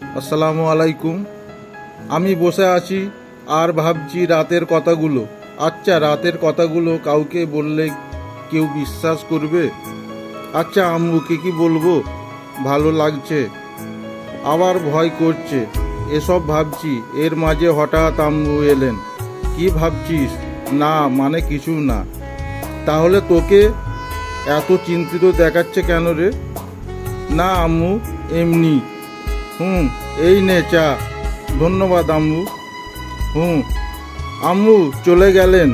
আসসালামু আলাইকুম। আমি বসে আছি আর ভাবছি রাতের কথাগুলো। আচ্ছা, রাতের কথাগুলো কাউকে বললে কেউ বিশ্বাস করবে? আচ্ছা, আম্মুকে কি বলবো? ভালো লাগছে, আবার ভয় করছে। এসব ভাবছি, এর মাঝে হঠাৎ আম্মু এলেন। কি ভাবছিস? না মানে কিছু না। তাহলে তোকে এত চিন্তিত দেখাচ্ছে কেন রে? না আম্মু, এমনি। এই নে চা। ধন্যবাদ আম্মু। আম্মু চলে গেলেন।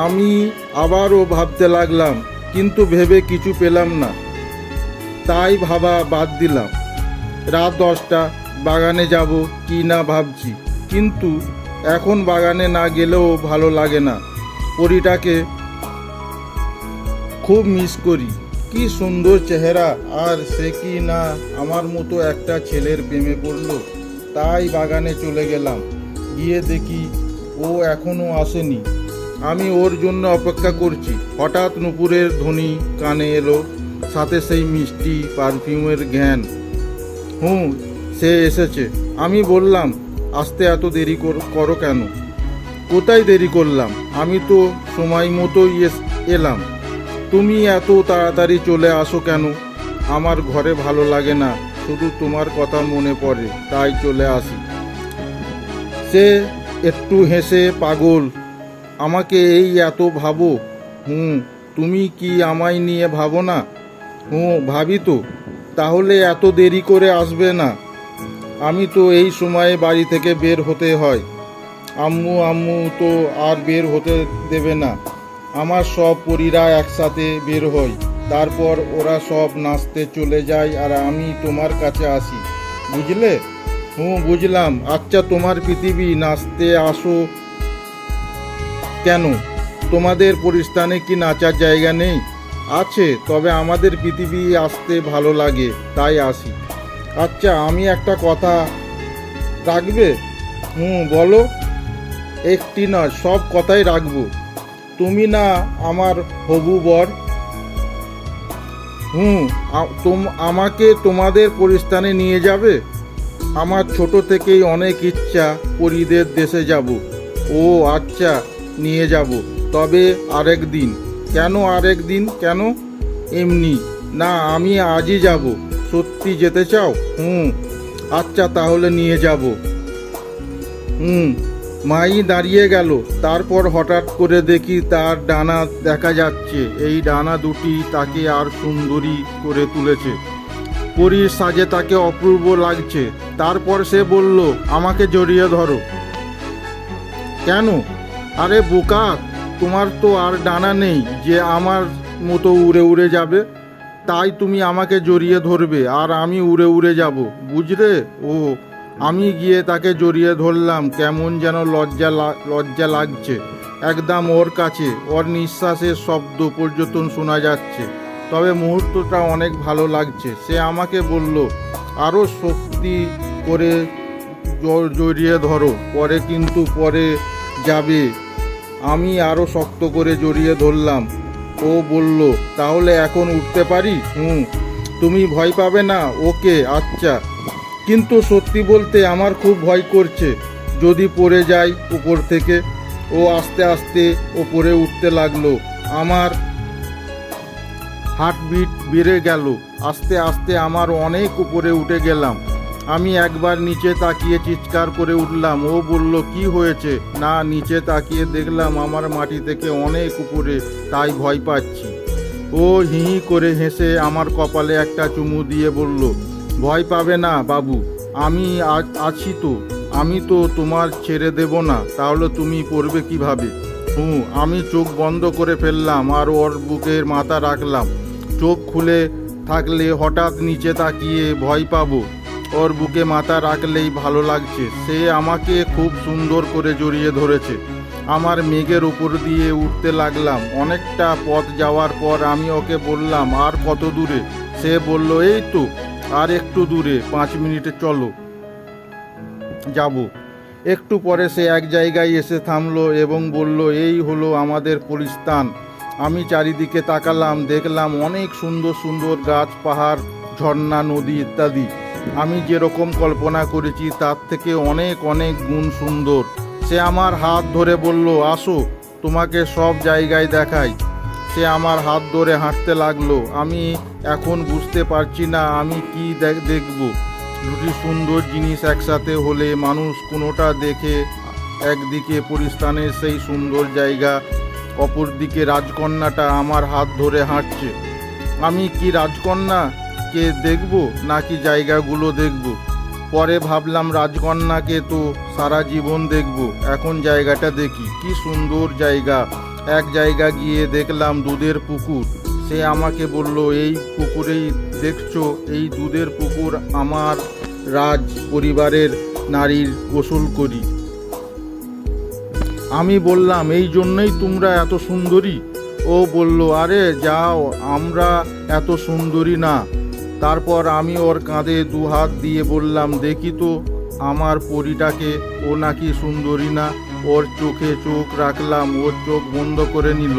আমি আবারও ভাবতে লাগলাম, কিন্তু ভেবে কিছু পেলাম না, তাই ভাবা বাদ দিলাম। রাত 10টা, বাগানে যাব কি না ভাবছি, কিন্তু এখন বাগানে না গেলেও ভালো লাগে না। পরীটাকে খুব মিস করি। কি সুন্দর চেহারা, আর সে কি না আমার মতো একটা ছেলের প্রেমে পড়লো। তাই বাগানে চলে গেলাম। গিয়ে দেখি ও এখনো আসেনি। আমি ওর জন্য অপেক্ষা করছি। হঠাৎ নুপুরের ধ্বনি কানে এলো, সাথে সেই মিষ্টি পারফিউমের ঘ্রাণ। সে এসেছে। আমি বললাম, আসতে এত দেরি করো কেন? কোথায় দেরি করলাম? আমি তো সময় মতোই এলাম। তুমি এত তাড়াতাড়ি চলে আসো কেন? আমার ঘরে ভালো লাগে না, শুধু তোমার কথা মনে পড়ে, তাই চলে আসি। সে একটু হেসে, পাগল, আমাকে এই এত ভাবো? তুমি কি আমায় নিয়ে ভাবো না? ভাবি তো। তাহলে এত দেরি করে আসবে না? আমি তো এই সময়ে বাড়ি থেকে বের হতে হয়। আম্মু তো আর বের হতে দেবে না। আমার সব পরীরা একসাথে বের হই, তারপর ওরা সব নাচতে চলে যায় আর আমি তোমার কাছে আসি। বুঝলে? বুঝলাম। আচ্ছা, তোমার পৃথিবী নাচতে আসো কেন? তোমাদের পরিস্থানে কি নাচার জায়গা নেই? আছে, তবে আমাদের পৃথিবী আসতে ভালো লাগে, তাই আসি। আচ্ছা, আমি একটা কথা রাখবে? বলো। একটি নয়, সব কথাই রাখবো। তুমি না আমার হবু বর? আমাকে তোমাদের পরিস্থানে নিয়ে যাবে? আমার ছোট থেকেই অনেক ইচ্ছা পরীদের দেশে যাব। ও আচ্ছা, নিয়ে যাব, তবে আরেক দিন। কেন আরেক দিন? কেন? এমনি। না, আমি আজই যাব। সত্যি যেতে চাও? আচ্ছা, তাহলে নিয়ে যাব। মাই দাঁড়িয়ে গেল। তারপর হঠাৎ করে দেখি তার ডানা দেখা যাচ্ছে। এই ডানা দুটি তাকে আর সুন্দরী করে তুলেছে। পরীর সাজে তাকে অপূর্ব লাগছে। তারপর সে বলল, আমাকে জড়িয়ে ধরো। কেন? আরে বোকা, তোমার তো আর ডানা নেই যে আমার মতো উড়ে উড়ে যাবে। তাই তুমি আমাকে জড়িয়ে ধরবে আর আমি উড়ে উড়ে যাব, বুঝলে? আমি গিয়ে তাকে জড়িয়ে ধরলাম। কেমন যেন লজ্জা লাগছে। একদম ওর কাছে। ওর নিঃশ্বাসের শব্দ পর্যন্ত শোনা যাচ্ছে। তবে মুহূর্তটা অনেক ভালো লাগছে। সে আমাকে বলল, আরও শক্তি করে জড়িয়ে ধরো, পরে যাবে। আমি আরও শক্ত করে জড়িয়ে ধরলাম। ও বলল, তাহলে এখন উঠতে পারি? তুমি ভয় পাবে না? ওকে, আচ্ছা। কিন্তু সত্যি বলতে আমার খুব ভয় করছে, যদি পড়ে যাই উপর থেকে। ও আস্তে আস্তে ওপরে উঠতে লাগলো। আমার হার্টবিট বেড়ে গেল। আস্তে আস্তে আমার অনেক উপরে উঠে গেলাম। আমি একবার নিচে তাকিয়ে চিৎকার করে উঠলাম। ও বলল, কি হয়েছে? না, নিচে তাকিয়ে দেখলাম আমার মাটি থেকে অনেক উপরে, তাই ভয় পাচ্ছি। ও হি হি করে হেসে আমার কপালে একটা চুমু দিয়ে বলল, ভয় পাবে না বাবু, আমি আছি তো। আমি তো তোমার ছেড়ে দেব না। তাহলে তুমি পড়বে কিভাবে? আমি চোখ বন্ধ করে ফেললাম আর ওর বুকের মাথা রাখলাম। চোখ খুলে থাকলে হঠাৎ নিচে তাকিয়ে ভয় পাবো? ওর বুকে মাথা রাখলেই ভালো লাগছে। সে আমাকে খুব সুন্দর করে জড়িয়ে ধরেছে। আমার মেঘের উপর দিয়ে উঠতে লাগলাম। অনেকটা পথ যাওয়ার পর আমি ওকে বললাম, আর কত দূরে? সে বলল, এই তো আর একটু দূরে, 5 মিনিটে চলো যাব। একটু পরে সে এক জায়গায় এসে থামলো এবং বলল, এই হলো আমাদের পরিস্থান। আমি চারিদিকে তাকালাম, দেখলাম অনেক সুন্দর সুন্দর গাছ, পাহাড়, ঝর্ণা, নদী ইত্যাদি। আমি যেরকম কল্পনা করেছি তার থেকে অনেক অনেক গুণ সুন্দর। সে আমার হাত ধরে বলল, আসো তোমাকে সব জায়গায় দেখাই। সে আমার হাত ধরে হাঁটতে লাগলো। আমি এখন বুঝতে পারছি না আমি কি দেখব। দুটি সুন্দর জিনিস একসাথে হলে মানুষ কোনোটা দেখে, একদিকে পরিস্থানের সেই সুন্দর জায়গা, অপরদিকে রাজকন্যাটা আমার হাত ধরে হাঁটছে। আমি কি রাজকন্যাকে দেখব নাকি জায়গাগুলো দেখব? পরে ভাবলাম রাজকন্যাকে তো সারা জীবন দেখব, এখন জায়গাটা দেখি। কি সুন্দর জায়গা। এক জায়গা গিয়ে দেখলাম দুধের পুকুর। সে আমাকে বলল, এই পুকুরেই দেখছো, এই দুধের পুকুর আমার রাজ পরিবারের নারীর গোসল করি। আমি বললাম, এই জন্যই তোমরা এত সুন্দরী? ও বলল, আরে যাও, আমরা এত সুন্দরী না। তারপর আমি ওর কাঁধে দু হাত দিয়ে বললাম, দেখি তো আমার পরীটাকে, ও নাকি সুন্দরী না। ওর চোখে চোখ রাখলাম, ওর চোখ বন্ধ করে নিল।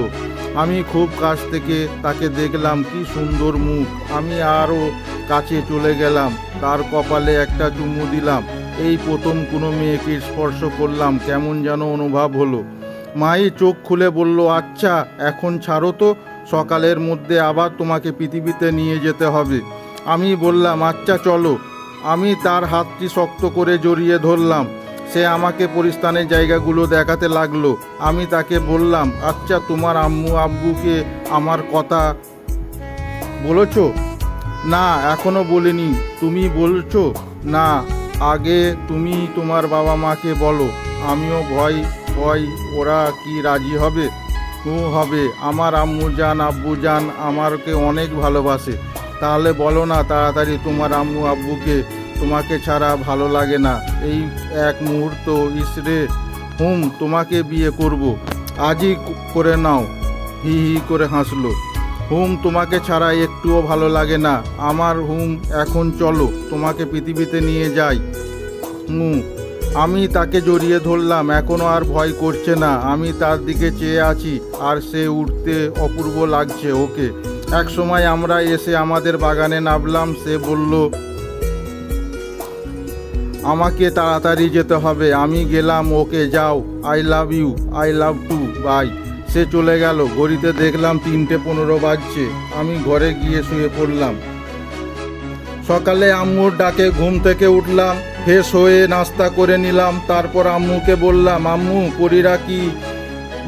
আমি খুব কাছ থেকে তাকে দেখলাম, কি সুন্দর মুখ। আমি আরও কাছে চলে গেলাম, তার কপালে একটা চুমু দিলাম। এই প্রথম কোনো মেয়েকে স্পর্শ করলাম, কেমন যেন অনুভব হলো। মাই চোখ খুলে বলল, আচ্ছা এখন ছাড়ো তো, সকালের মধ্যে আবার তোমাকে পৃথিবীতে নিয়ে যেতে হবে। আমি বললাম, আচ্ছা চলো। আমি তার হাতটি শক্ত করে জড়িয়ে ধরলাম। সে আমাকে পরিস্থানের জায়গাগুলো দেখাতে লাগলো। আমি তাকে বললাম, আচ্ছা তোমার আম্মু আব্বুকে আমার কথা বলেছো? না, এখনো বলিনি। তুমি বলছো? না, আগে তুমি তোমার বাবা মাকে বলো। আমিও ভয় ভয়, ওরা কি রাজি হবে? ও হবে। আমার আম্মু জান আব্বু জান আমাকে অনেক ভালোবাসে। তাহলে বলো না তাড়াতাড়ি তোমার আম্মু আব্বুকে, তোমাকে ছাড়া ভালো লাগে না। এই এক মুহূর্ত, ইসরে তোমাকে বিয়ে করব, আজই করে নাও। হি হি করে হাসলো। তোমাকে ছাড়া একটুও ভালো লাগে না আমার। এখন চলো, তোমাকে পৃথিবীতে নিয়ে যাই। আমি তাকে জড়িয়ে ধরলাম। এখনো আর ভয় করছে না। আমি তার দিকে চেয়ে আছি, আর সে উঠতে অপূর্ব লাগছে ওকে। এক সময় আমরা এসে আমাদের বাগানে নামলাম। সে বলল, আমাকে তাড়াতাড়ি যেতে হবে। আমি গেলাম, ওকে যাও, I love you, I love you, too. Bye চলে গেল। ঘড়িতে দেখলাম 3:15 বাজছে। আমি ঘরে গিয়ে শুয়ে পড়লাম। সকালে আম্মুর ডাকে ঘুম থেকে উঠলাম, ফ্রেশ হয়ে নাস্তা করে নিলাম। তারপর আম্মুকে বললাম, আম্মু পরীরা কি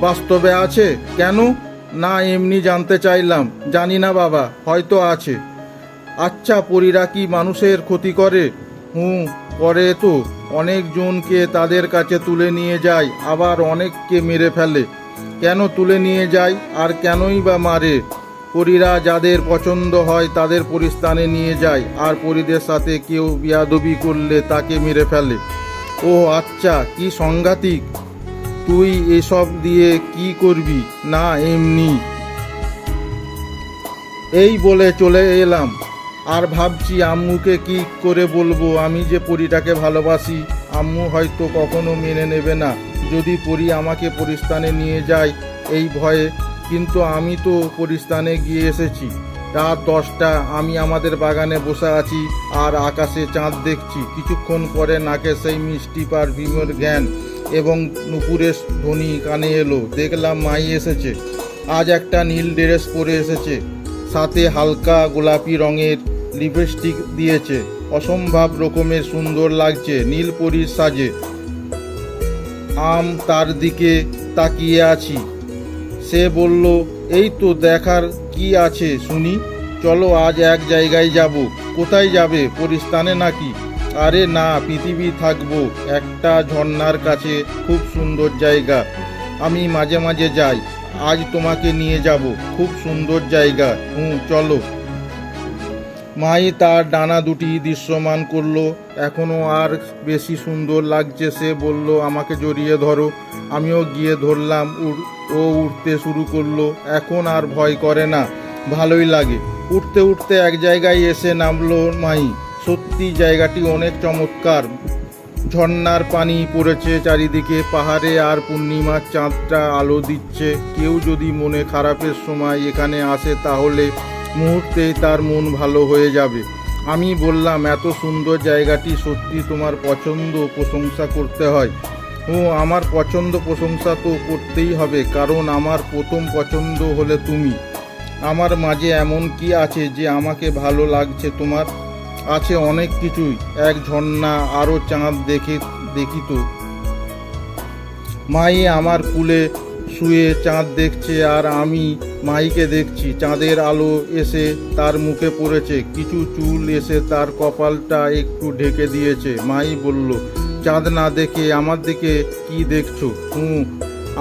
বাস্তবে আছে? কেন? না, এমনি জানতে চাইলাম। জানি না বাবা, হয়তো আছে। আচ্ছা, পরীরা কি মানুষের ক্ষতি করে? করে তো। অনেকজনকে তাদের কাছে তুলে নিয়ে যায়, আবার অনেককে মেরে ফেলে। কেন তুলে নিয়ে যায় আর কেনই বা মারে? পরীরা যাদের পছন্দ হয় তাদের পরিস্থানে নিয়ে যায়, আর পরীদের সাথে কেউ বেয়াদবি করলে তাকে মেরে ফেলে। ও আচ্ছা, কি সাংঘাতিক। তুই এসব দিয়ে কি করবি? না, এমনি। এই বলে চলে এলাম। আর ভাবছি আম্মুকে কি করে বলবো আমি যে পরীটাকে ভালোবাসি। আম্মু হয়তো কখনো মেনে নেবে না যদি পরী আমাকে পরিস্থানে নিয়ে যায় এই ভয়ে। কিন্তু আমি তো পরিস্থানে গিয়ে এসেছি। রাত 10টা। আমি আমাদের বাগানে বসে আছি আর আকাশে চাঁদ দেখছি। কিছুক্ষণ পরে নাকে সেই মিষ্টি পারফিউমের জ্ঞান এবং নুপুরের ধ্বনি কানে এলো। দেখলাম মাই এসেছে। আজ একটা নীল ড্রেস পরে এসেছে, সাথে হালকা গোলাপি রঙের লিপস্টিক দিয়েছে। অসম্ভব রকমের সুন্দর লাগছে নীল পরীর সাজে। তার দিকে তাকিয়ে আছি। সে বলল, এই তো দেখার কি আছে শুনি, চলো আজ এক জায়গায় যাব। কোথায় যাবে? পরিস্থানে নাকি? আরে না, পৃথিবী থাকবো একটা ঝর্ণার কাছে, খুব সুন্দর জায়গা। আমি মাঝে মাঝে যাই। আজ তোমাকে নিয়ে যাব, খুব সুন্দর জায়গা। চলো। মাই তার ডানা দুটি দৃশ্যমান করলো। এখনো আর বেশি সুন্দর লাগছে। সে বলল, আমাকে জড়িয়ে ধরো। আমিও গিয়ে ধরলাম। ও উঠতে শুরু করলো। এখন আর ভয় করে না, ভালোই লাগে। উঠতে উঠতে এক জায়গায় এসে নামলো মাই। সত্যি জায়গাটি অনেক চমৎকার। ঝর্ণার পানি পড়েছে চারিদিকে, পাহাড়ে আর পূর্ণিমার চাঁদটা আলো দিচ্ছে। কেউ যদি মনে খারাপের সময় এখানে আসে তাহলে মুহূর্তেই তার মন ভালো হয়ে যাবে। আমি বললাম, এত সুন্দর জায়গাটি সত্যি তোমার পছন্দ, প্রশংসা করতে হয়। ও আমার পছন্দ প্রশংসা তো করতেই হবে, কারণ আমার প্রথম পছন্দ হলে তুমি। আমার মাঝে এমন কি আছে যে আমাকে ভালো লাগছে তোমার? আছে অনেক কিছুই, এক ঝর্ণা, আরও চাঁদ দেখি তো। মাই আমার কুলে শুয়ে চাঁদ দেখছে, আর আমি মাইকে দেখছি। চাঁদের আলো এসে তার মুখে পড়েছে, কিছু চুল এসে তার কপালটা একটু ঢেকে দিয়েছে। মাই বলল, চাঁদ না দেখে আমার দিকে কি দেখছো?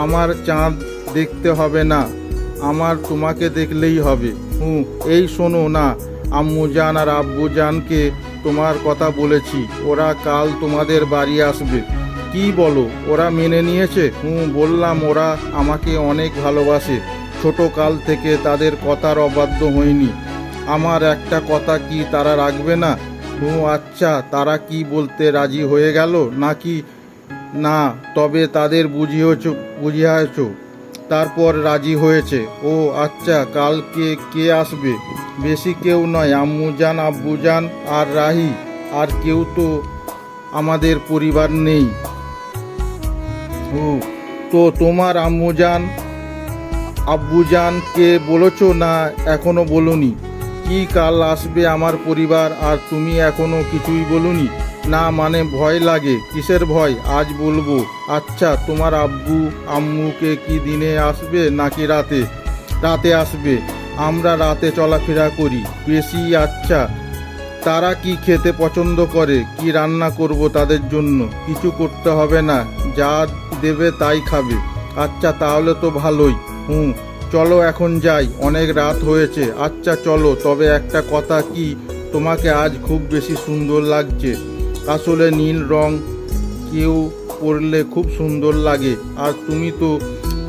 আমার চাঁদ দেখতে হবে না, আমার তোমাকে দেখলেই হবে। এই শোনো না, আম্মুজান আর আব্বুজানকে তোমার কথা বলেছি, ওরা কাল তোমাদের বাড়ি আসবে। কি বলো, ওরা মেনে নিয়েছে? বললাম, ওরা আমাকে অনেক ভালোবাসে, ছোট কাল থেকে তাদের কথার অবাধ্য হয়নি। আমার একটা কথা কি তারা রাখবে না? আচ্ছা, তারা কি বলতে রাজি হয়ে গেল নাকি? না, তবে তাদের বুঝিয়েছ, তারপর রাজি হয়েছে। ও আচ্ছা, কালকে কে আসবে? বেশি কেউ নয়, আম্মুজান, আব্বুজান আর রাহি, আর কেউ তো আমাদের পরিবার নেই। তো তোমার আম্মুজান আব্বুজানকে বলেছো না এখনো বলনি? কি কাল আসবে আমার পরিবার, আর তুমি এখনো কিছুই বলনি? না মানে ভয় লাগে? কিসের ভয়? আজ বলবো। আচ্ছা, তোমার আব্বু আম্মুকে কি দিনে আসবে নাকি রাতে? রাতে আসবে, আমরা রাতে চলাফেরা করি বেশি। আচ্ছা, তারা কি খেতে পছন্দ করে? কি রান্না করব তাদের জন্য? কিছু করতে হবে না, যা দেবে তাই খাবে। আচ্ছা, তাহলে তো ভালোই। চলো এখন যাই, অনেক রাত হয়েছে। আচ্ছা চলো, তবে একটা কথা, কি তোমাকে আজ খুব বেশি সুন্দর লাগছে। আসলে নীল রং কেউ পরলে খুব সুন্দর লাগে, আর তুমি তো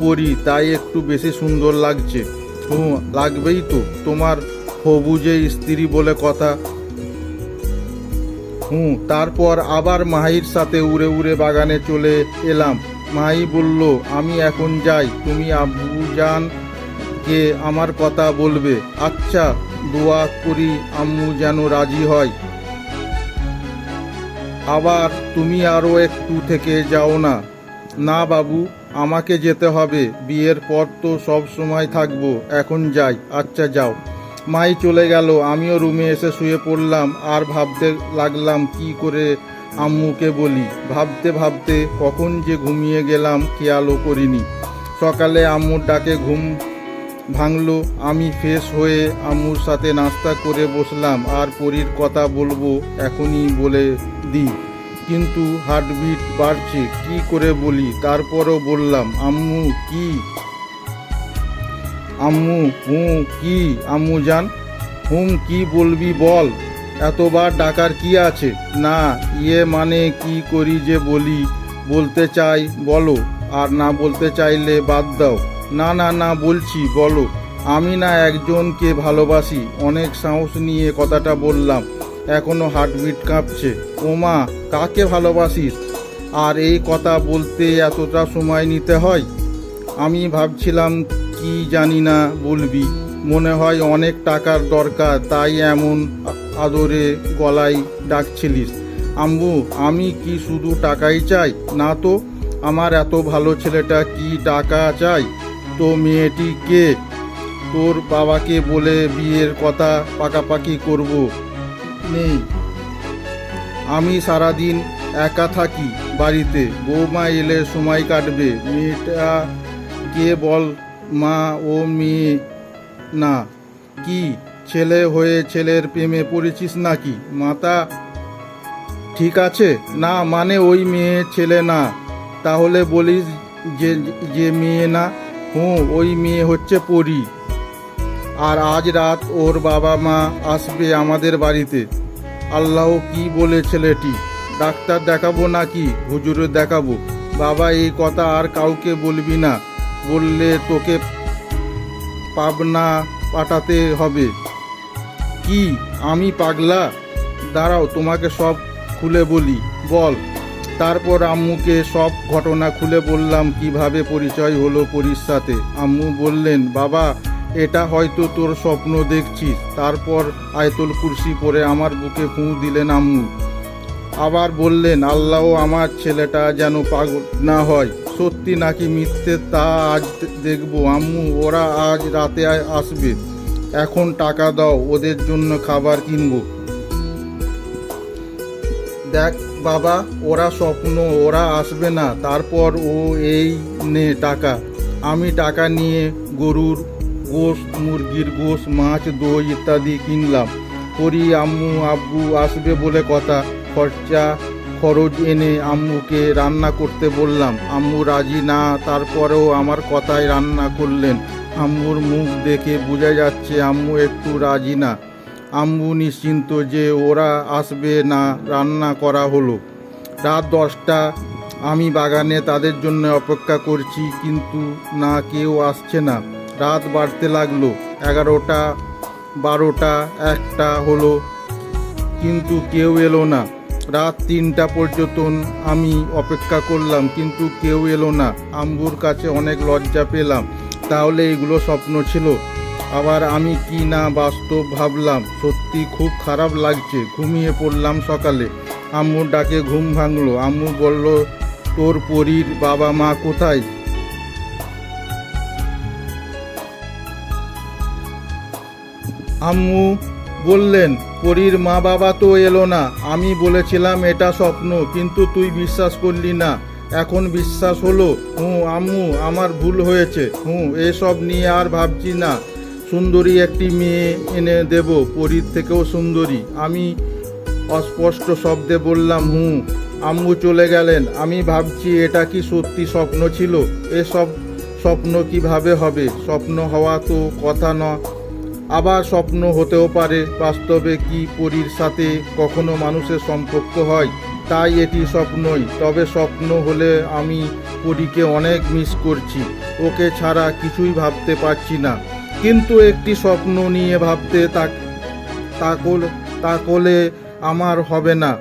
পরি, তাই একটু বেশি সুন্দর লাগছে। লাগবেই তো, তোমার হবু যে স্ত্রী বলে কথা। তারপর আবার মাহির সাথে উড়ে উড়ে বাগানে চলে এলাম। মাহি বলল, আমি এখন যাই, তুমি আব্বুজানকে আমার কথা বলবে। আচ্ছা, দোয়া করি আম্মু যেন রাজি হয়। আবার তুমি আরও একটু থেকে যাও না? না বাবু, আমাকে যেতে হবে, বিয়ের পর তো সব সময় থাকবো, এখন যাই। আচ্ছা যাও। মাই চলে গেল, আমিও রুমে এসে শুয়ে পড়লাম আর ভাবতে লাগলাম কি করে আম্মুকে বলি। ভাবতে ভাবতে কখন যে ঘুমিয়ে গেলাম খেয়ালও করিনি। সকালে আম্মুর ডাকে ঘুম ভাঙলো। আমি ফ্রেশ হয়ে আম্মুর সাথে নাস্তা করে বসলাম, আর পরীর কথা বলবো এখনই বলে দিই, কিন্তু হার্টবিট বাড়ছে, কি করে বলি? তারপরও বললাম, আম্মু কি? আম্মু কি? আম্মুজান কি বলবি বল, এতবার ডাকার কি আছে? না মানে কি করি যে বলি? বলতে চাই বলো, আর না বলতে চাইলে বাদ দাও। না না না, বলছি বলো। আমি না একজনকে ভালোবাসি। অনেক সাহস নিয়ে কথাটা বললাম, এখনো হার্টবিট কাঁপছে। ওমা, কাকে ভালোবাসিস? আর এই কথা বলতে এতটা সময় নিতে হয়? আমি ভাবছিলাম কি জানি না বলবি, মনে হয় অনেক টাকার দরকার, তাই এমন আদরে গলায় ডাকছিলিস। আম্মু, আমি কি শুধু টাকাই চাই? না তো, আমার এত ভালো ছেলেটা কি টাকা চাই? তো মেয়েটি কে? তোর বাবাকে বলে বিয়ের কথা পাকাপাকি করব। নেই, আমি সারাদিন একা থাকি বাড়িতে, বৌমা এলে সময় কাটবে। মেয়েটা কে বল মা? ও মেয়ে না কি? ছেলে হয়ে ছেলের প্রেমে পড়েছিস নাকি? মাথা ঠিক আছে? না মানে ওই মেয়ে ছেলে না। তাহলে বলিস যে মেয়ে না? ওই মেয়ে হচ্ছে পরী। আর আজ রাত ওর বাবা মা আসবে আমাদের বাড়িতে। আল্লাহ কি বলে ছেলেটি? ডাক্তার দেখাবো নাকি হুজুরে দেখাবো? বাবা, এই কথা আর কাউকে বলবি না, বললে তোকে পাবনা পাঠাতে হবে। কি আমি পাগলা? দাঁড়াও, তোমাকে সব খুলে বলি। বল। তারপর আম্মুকে সব ঘটনা খুলে বললাম, কিভাবে পরিচয় হলো পরীর সাথে। আম্মু বললেন, বাবা, এটা হয়তো তোর স্বপ্ন দেখছিস। তারপর আয়াতুল কুরসি পড়ে আমার বুকে ফুঁ দিলেন আম্মু। আবার বললেন, আল্লাহ আমার ছেলেটা যেন পাগল না হয়। সত্যি নাকি মিথ্যে তা আজ দেখব আম্মু। ওরা আজ রাতে আসবে, এখন টাকা দাও, ওদের জন্য খাবার কিনবো। দেখ বাবা, ওরা স্বপ্ন, ওরা আসবে না। তারপর ও এই নে টাকা। আমি টাকা নিয়ে গরুর গোশ, মুরগির গোশ, মাছ, দই ইত্যাদি কিনলাম। পরি আম্মু আব্বু আসবে বলে কথা। খরচ এনে আম্মুকে রান্না করতে বললাম। আম্মু রাজি না, তারপরেও আমার কথায় রান্না করলেন। আম্মুর মুখ দেখে বোঝা যাচ্ছে আম্মু একটু রাজি না। আম্মু নিশ্চিন্ত যে ওরা আসবে না, রান্না করা হলো। রাত 10টা, আমি বাগানে তাদের জন্য অপেক্ষা করছি, কিন্তু না, কেউ আসছে না। রাত বাড়তে লাগলো। 11টা, 12টা, 1টা হলো, কিন্তু কেউ এলো না। রাত 3টা পর্যন্ত আমি অপেক্ষা করলাম, কিন্তু কেউ এলো না। আম্মুর কাছে অনেক লজ্জা পেলাম। তাহলে এগুলো স্বপ্ন ছিল? আবার আমি কি না বাস্তব ভাবলাম। সত্যি খুব খারাপ লাগছে। ঘুমিয়ে পড়লাম। সকালে আম্মুর ডাকে ঘুম ভাঙলো। আম্মু বলল, তোর পরীর বাবা মা কোথায়? আম্মু বললেন, পরীর মা বাবা তো এলো না। আমি বলেছিলাম এটা স্বপ্ন, কিন্তু তুই বিশ্বাস করলি না। এখন বিশ্বাস হলো? আম্মু, আমার ভুল হয়েছে। এসব নিয়ে আর ভাবছি না। সুন্দরী একটি মেয়ে এনে দেব, পরীর থেকেও সুন্দরী। আমি অস্পষ্ট শব্দে বললাম, আম্মু চলে গেলেন। আমি ভাবছি এটা কি সত্যি স্বপ্ন ছিল? এসব স্বপ্ন কিভাবে হবে? স্বপ্ন হওয়া তো কথা না। আবার স্বপ্ন হতেও পারে। বাস্তবে কি পরীর সাথে কখনো মানুষের সম্পর্ক হয়? তাই এটি স্বপ্নই। তবে স্বপ্ন হলে আমি পরীকে অনেক মিস করছি। ওকে ছাড়া কিছুই ভাবতে পারছি না। কিন্তু একটি স্বপ্ন নিয়ে ভাবতে তাকলে আমার হবে না।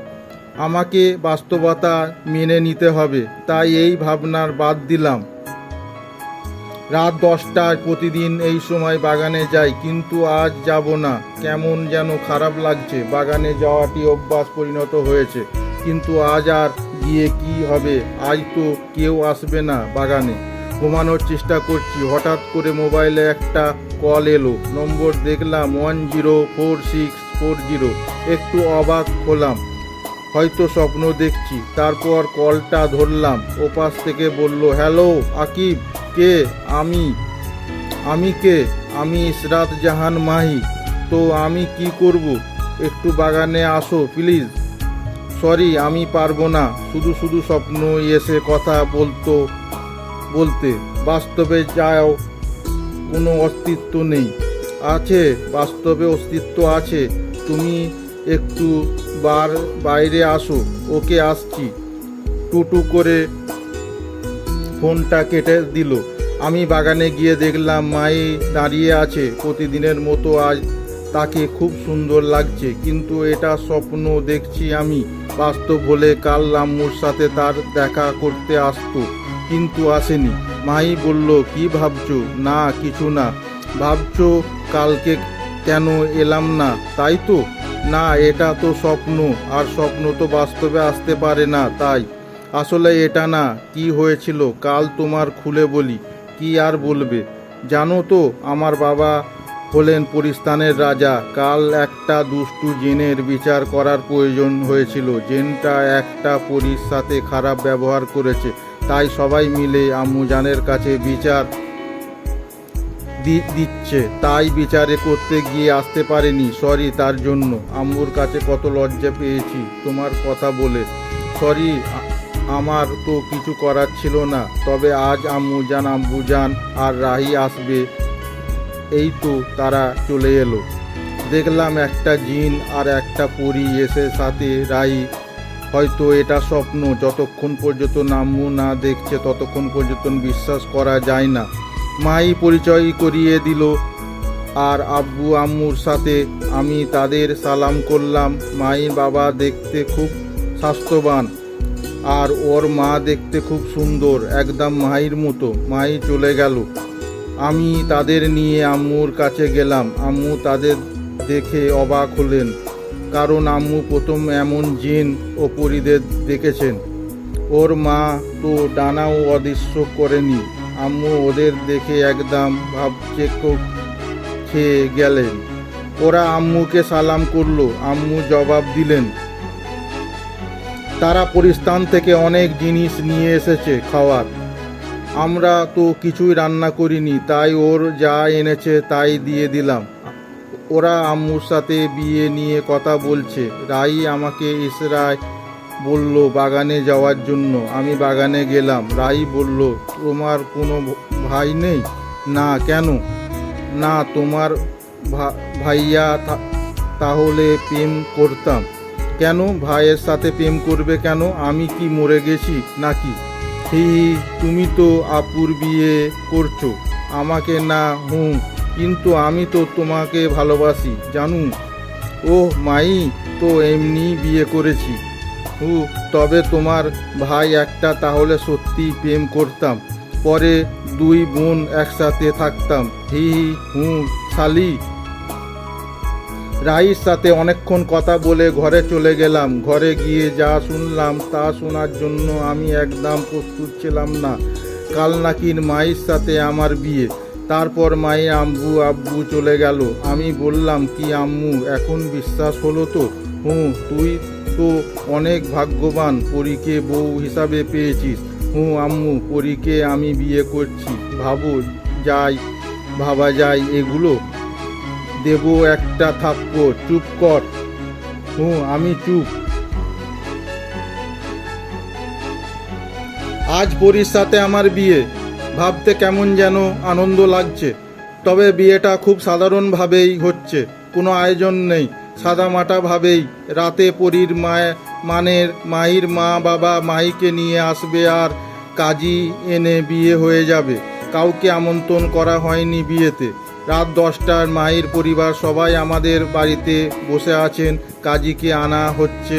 আমাকে বাস্তবতা মেনে নিতে হবে। তাই এই ভাবনার বাদ দিলাম। রাত 10টায় প্রতিদিন এই সময় বাগানে যাই, কিন্তু আজ যাব না। কেমন যেন খারাপ লাগছে। বাগানে যাওয়াটি অভ্যাস পরিণত হয়েছে, কিন্তু আজ আর গিয়ে কি হবে? আজ তো কেউ আসবে না বাগানে। ঘুমানোর চেষ্টা করছি। হঠাৎ করে মোবাইলে একটা কল এলো। নম্বর দেখলাম 104640। একটু অবাক হলাম, হয়তো স্বপ্ন দেখছি। তারপর কলটা ধরলাম। ওপাশ থেকে বলল, হ্যালো আকিব। কে? আমি কে? আমি ইশরাত জাহান মাহি। তো আমি কি করব? একটু বাগানে আসো প্লিজ। সরি, আমি পারবো না। শুধু স্বপ্ন এসে কথা বলতে। বাস্তবে যাও কোনো অস্তিত্ব নেই। আছে, বাস্তবে অস্তিত্ব আছে। তুমি একটু বাইরে আসো। ওকে, আসছি। টুটু করে ফোনটা কেটে দিল। আমি বাগানে গিয়ে দেখলাম মাই দাঁড়িয়ে আছে প্রতিদিনের মতো। আজ তাকে খুব সুন্দর লাগছে, কিন্তু এটা স্বপ্ন দেখছি আমি। বাস্তব হলে কাল আম্মুর সাথে তার দেখা করতে আসতো, কিন্তু আসেনি। মাই বলল, কি ভাবছো? না, কিছু না। ভাবছো কালকে কেন এলাম না, তাই তো? না, এটা তো স্বপ্ন, আর স্বপ্ন তো বাস্তবে আসতে পারে না। তাই আসলে এটা না। কি হয়েছিল কাল তোমার খুলে বলি। কি আর বলবে? জানো তো, আমার বাবা হলেন পরিস্তানের রাজা। কাল একটা দুষ্টু জিনের বিচার করার প্রয়োজন হয়েছিল। জিনটা একটা পরীর সাথে খারাপ ব্যবহার করেছে। তাই সবাই মিলে আম্মুজানের কাছে বিচার দিচ্ছে। তাই বিচারে করতে গিয়ে আসতে পারেনি। সরি তার জন্য। আম্মুর কাছে কত লজ্জা পেয়েছি তোমার কথা বলে। সরি, আমার তো কিছু করার ছিল না। তবে আজ আম্মুজান, আব্বুজান আর রাহি আসবে। এই তো তারা চলে এলো। দেখলাম একটা জিন আর একটা পরী এসে সাথে রাহি। হয়তো এটা স্বপ্ন। যতক্ষণ পর্যন্ত আম্মু না দেখছে ততক্ষণ পর্যন্ত বিশ্বাস করা যায় না। মাই পরিচয় করিয়ে দিল, আর আব্বু আম্মুর সাথে আমি তাদের সালাম করলাম। মাই বাবা দেখতে খুব স্বাস্থ্যবান, আর ওর মা দেখতে খুব সুন্দর, একদম মাহির মতো। মাই চলে গেল। আমি তাদের নিয়ে আম্মুর কাছে গেলাম। আম্মু তাদের দেখে অবাক হলেন, কারণ আম্মু প্রথম এমন জিন ও পরীদের দেখেছেন। ওর মা তো ডানাও অদৃশ্য করেনি। আম্মু ওদের দেখে একদম ভাবছে খেয়ে গেলেন। ওরা আম্মুকে সালাম করলো। আম্মু জবাব দিলেন, তারা পরিস্থান থেকে অনেক জিনিস নিয়ে এসেছে খাওয়ার। আমরা তো কিছুই রান্না করিনি, তাই ওর যা এনেছে তাই দিয়ে দিলাম। ওরা আম্মুর সাথে বিয়ে নিয়ে কথা বলছে। রাই আমাকে ইশারায় বলল বাগানে যাওয়ার জন্য। আমি বাগানে গেলাম। রাই বলল, তোমার কোনো ভাই নেই? না। কেন? না, তোমার ভাইয়া তাহলে প্রেম করতাম। কেন ভাইয়ের সাথে প্রেম করবে কেন? আমি কি মরে গেছি নাকি? হি, তুমি তো আপুর বিয়ে করছো, আমাকে না। কিন্তু আমি তো তোমাকে ভালোবাসি জানু। ও মাই, তো এমনি বিয়ে করেছি। তবে তোমার ভাই একটা, তাহলে সত্যি প্রেম করতাম। পরে দুই বোন একসাথে থাকতাম। হি শালি। রাইর সাথে অনেকক্ষণ কথা বলে ঘরে চলে গেলাম। ঘরে গিয়ে যা শুনলাম তা শোনার জন্য আমি একদম প্রস্তুত ছিলাম না। কাল নাকি মায়ের সাথে আমার বিয়ে। তারপর মায়ের আব্বু চলে গেল। আমি বললাম, কি আম্মু, এখন বিশ্বাস হলো তো? তুই তো অনেক ভাগ্যবান, পরীকে বউ হিসাবে পেয়েছিস। আম্মু, পরীকে আমি বিয়ে করছি। ভাবা যায় এগুলো? দেব একটা থাপ্পড়। চুপ কর। আমি চুপ। আজ পরীর সাথে আমার বিয়ে। ভাবতে কেমন যেন আনন্দ লাগছে। তবে বিয়েটা খুব সাধারণভাবেই হচ্ছে, কোনো আয়োজন নেই। সাদামাটাভাবেই রাতে পরীর মায়ের মা বাবা মাইকে নিয়ে আসবে আর কাজী এনে বিয়ে হয়ে যাবে। কাউকে আমন্ত্রণ করা হয়নি বিয়েতে। রাত 10টায় মায়ের পরিবার সবাই আমাদের বাড়িতে বসে আছেন। কাজীকে আনা হচ্ছে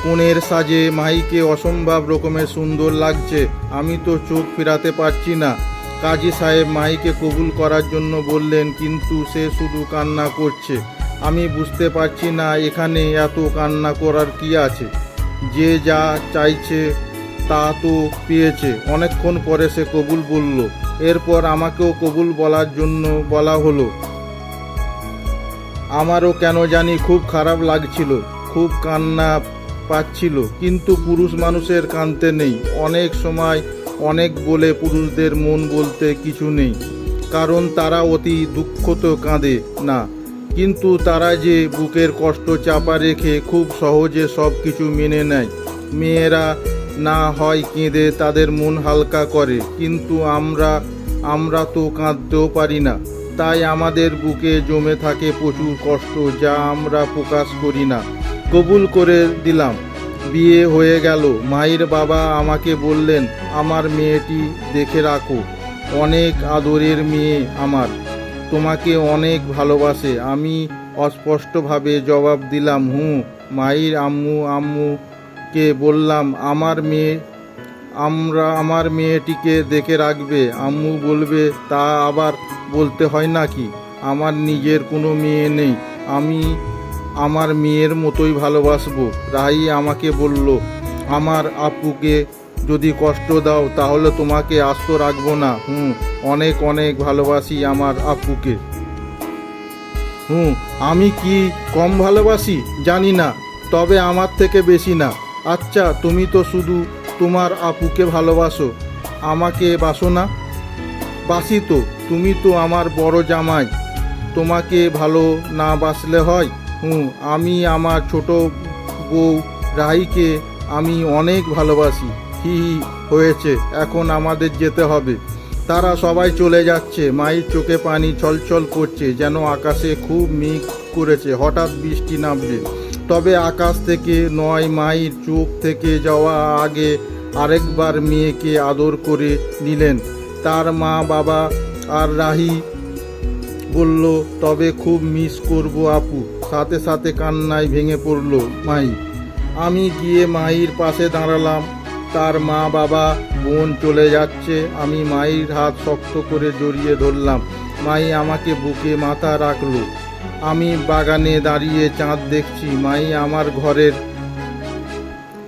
কনের সাজে। মাইকে অসম্ভব রকমের সুন্দর লাগছে। আমি তো চোখ ফেরাতে পারছি না। কাজী সাহেব মাইকে কবুল করার জন্য বললেন, কিন্তু সে শুধু কান্না করছে। আমি বুঝতে পারছি না এখানে এত কান্না করার কি আছে। যে যা চাইছে তা তো পেয়েছে। অনেকক্ষণ পরে সে কবুল বলল। এরপর আমাকেও কবুল বলার জন্য বলা হলো। আমারও কেন জানি খুব খারাপ লাগছিল, খুব কান্না পাচ্ছিল। কিন্তু পুরুষ মানুষের কাঁদতে নেই। অনেক সময় অনেক বলে পুরুষদের মন বলতে কিছু নেই, কারণ তারা অতি দুঃখত কাঁদে না। কিন্তু তারা যে বুকের কষ্ট চাপা রেখে খুব সহজে সব কিছু মেনে নেয়। মেয়েরা না হয় কেঁদে তাদের মন হালকা করে, কিন্তু আমরা তো কাঁদতেও পারি না। তাই আমাদের বুকে জমে থাকে প্রচুর কষ্ট, যা আমরা প্রকাশ করি না। কবুল করে দিলাম। বিয়ে হয়ে গেল। মায়ের বাবা আমাকে বললেন, আমার মেয়েটি দেখে রাখো, অনেক আদরের মেয়ে আমার, তোমাকে অনেক ভালোবাসে। আমি অস্পষ্টভাবে জবাব দিলাম, মায়ের আম্মুকে বললাম, আমার মেয়েটিকে দেখে রাখবে। আম্মু বলবে, তা আবার বলতে হয় নাকি? আমার নিজের কোনো মেয়ে নেই, আমি আমার মেয়ের মতোই ভালোবাসবো। রাই আমাকে বলল, আমার আপুকে যদি কষ্ট দাও তাহলে তোমাকে আস্ত রাখবো না। অনেক অনেক ভালোবাসি আমার আপুকে। আমি কি কম ভালোবাসি জানি না, তবে আমার থেকে বেশি না। আচ্ছা, তুমি তো শুধু তোমার আপুকে ভালোবাসো, আমাকে বাসো না? বাসি তো, তুমি তো আমার বড় জামাই, তোমাকে ভালো না বাসলে হয়? আমি আমার ছোট বউ রাহিকে আমি অনেক ভালোবাসি। হয়েছে, এখন আমাদের যেতে হবে। তারা সবাই চলে যাচ্ছে। মায়ের চোখে পানি ছলছল করছে, যেন আকাশে খুব মেঘ করেছে, হঠাৎ বৃষ্টি নামবে। তবে আকাশ থেকে নয়, মায়ের চোখ থেকে যাওয়া আগে আরেকবার মেয়েকে আদর করে নিলেন তার মা বাবা। আর রাহি বলল, তবে খুব মিস করব আপু। সাথে সাথে কান্নায় ভেঙে পড়ল মাই। আমি গিয়ে মায়ের পাশে দাঁড়ালাম, তার মা বাবা বোন চলে যাচ্ছে। আমি মায়ের হাত শক্ত করে জড়িয়ে ধরলাম। মাই আমাকে বুকে মাথা রাখলো। আমি বাগানে দাঁড়িয়ে চাঁদ দেখছি। মাই আমার ঘরের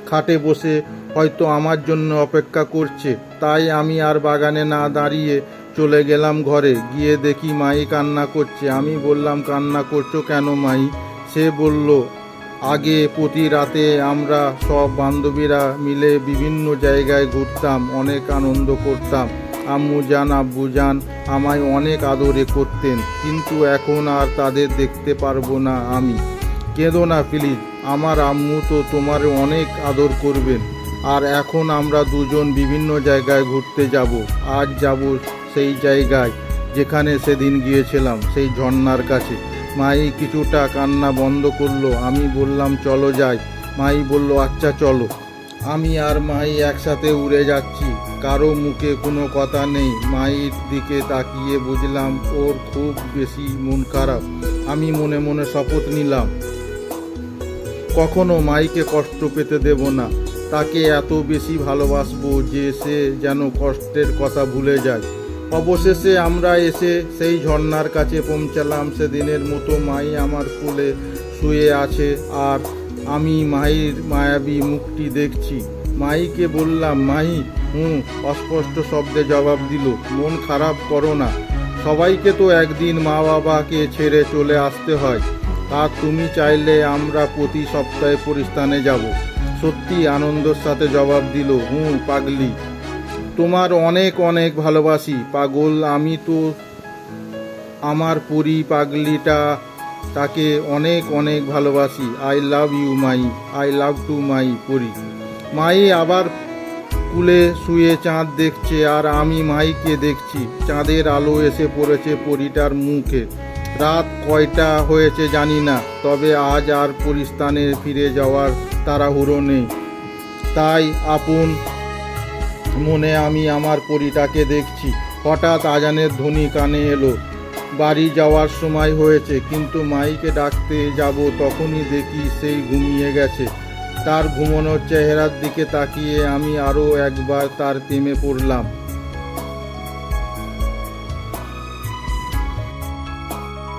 খাটে বসে হয়তো আমার জন্য অপেক্ষা করছে। তাই আমি আর বাগানে না দাঁড়িয়ে চলে গেলাম ঘরে। গিয়ে দেখি মাই কান্না করছে। আমি বললাম, কান্না করছো কেন মাই? সে বলল, আগে প্রতি রাতে আমরা সব বান্ধবীরা মিলে বিভিন্ন জায়গায় ঘুরতাম, অনেক আনন্দ করতাম। আম্মু জান আব্বু জান আমায় অনেক আদরে করতেন, কিন্তু এখন আর তাদের দেখতে পারবো না আমি। কেঁদো না প্লিজ, আমার আম্মু তো তোমার অনেক আদর করবেন। আর এখন আমরা দুজন বিভিন্ন জায়গায় ঘুরতে যাব। আজ যাব সেই জায়গায় যেখানে সেদিন গিয়েছিলাম, সেই ঝর্ণার কাছে। মাই কিছুটা কান্না বন্ধ করলো। আমি বললাম, চলো যাই। মাই বলল, আচ্ছা চলো। আমি আর মাই একসাথে উড়ে যাচ্ছি। কারো মুখে কোনো কথা নেই। মায়ের দিকে তাকিয়ে বুঝলাম ওর খুব বেশি মন খারাপ। আমি মনে মনে শপথ নিলাম, কখনো মাইকে কষ্ট পেতে দেব না। তাকে এত বেশি ভালোবাসবো যে সে যেন কষ্টের কথা ভুলে যায়। অবশেষে আমরা এসে সেই ঝর্ণার কাছে পৌঁছালাম। সেদিনের মতো মাই আমার কোলে শুয়ে আছে আর আমি মায়ের মায়াবী মুখটি দেখছি। মাইকে বললাম, মাই। অস্পষ্ট শব্দে জবাব দিল, মন খারাপ করো না। সবাইকে তো একদিন মা বাবাকে ছেড়ে চলে আসতে হয়। আর তুমি চাইলে আমরা প্রতি সপ্তাহে পরিস্থানে যাব। সত্যি আনন্দের সাথে জবাব দিল, পাগলি। তোমার অনেক অনেক ভালোবাসি পাগল। আমি তো আমার পরি পাগলিটা, তাকে অনেক অনেক ভালোবাসি। I love you my, I love to my পরি। মাই আবার কুলে শুয়ে চাঁদ দেখছে আর আমি মাইকে দেখছি। চাঁদের আলো এসে পড়েছে পরিটার মুখে। রাত কয়টা হয়েছে জানি না, তবে আজ আর পরিস্থানে ফিরে যাওয়ার তাড়াহুড়ো নেই। তাই আপন মনে আমি আমার পরিটাকে দেখছি। হঠাৎ আজানের ধ্বনি কানে এলো। বাড়ি যাওয়ার সময় হয়েছে, কিন্তু মাইকে ডাকতে যাব তখনই দেখি সেই ঘুমিয়ে গেছে। তার ঘুমানোর চেহারার দিকে তাকিয়ে আমি আরও একবার তার প্রেমে পড়লাম।